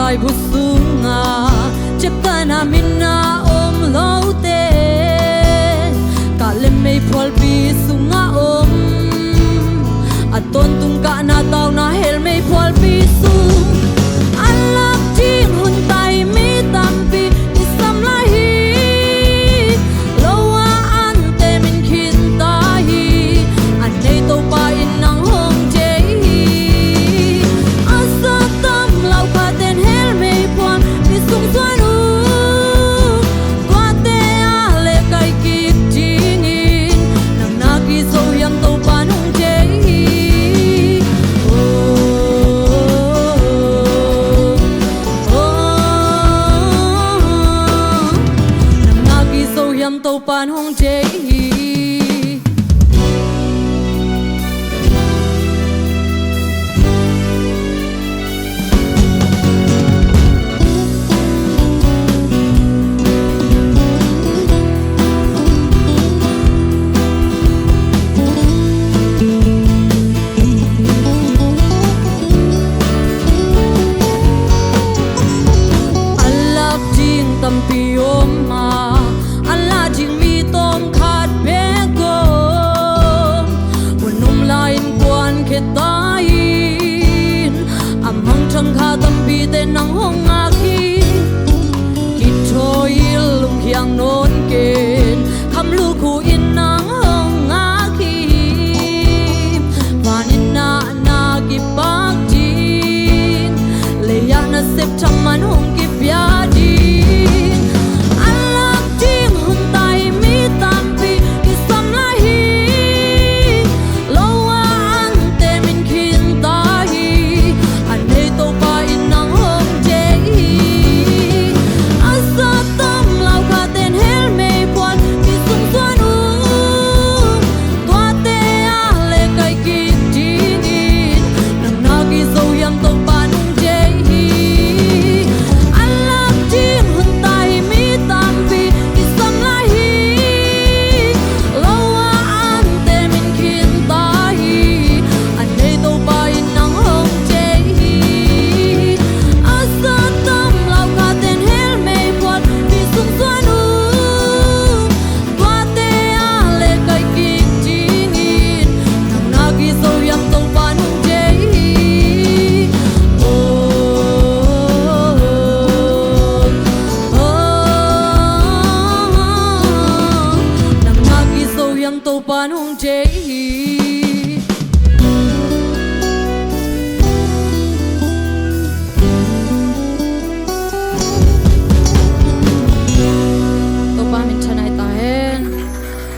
vai busunga chakana minna om lote kalem mei phol pi sunga om aton tung ka na taw na hel mei phol pi sung alak jing hun tai mi tampi isam la hi lowa an te min khin ta hi an nei to pa in nang hong je hi asa tam lau ka ten hel mei phol pi sung suan u kwa te a le kai ki jing in nam na ki zo yang to pa nong je hi nam na ki zo yang to pa nong je hi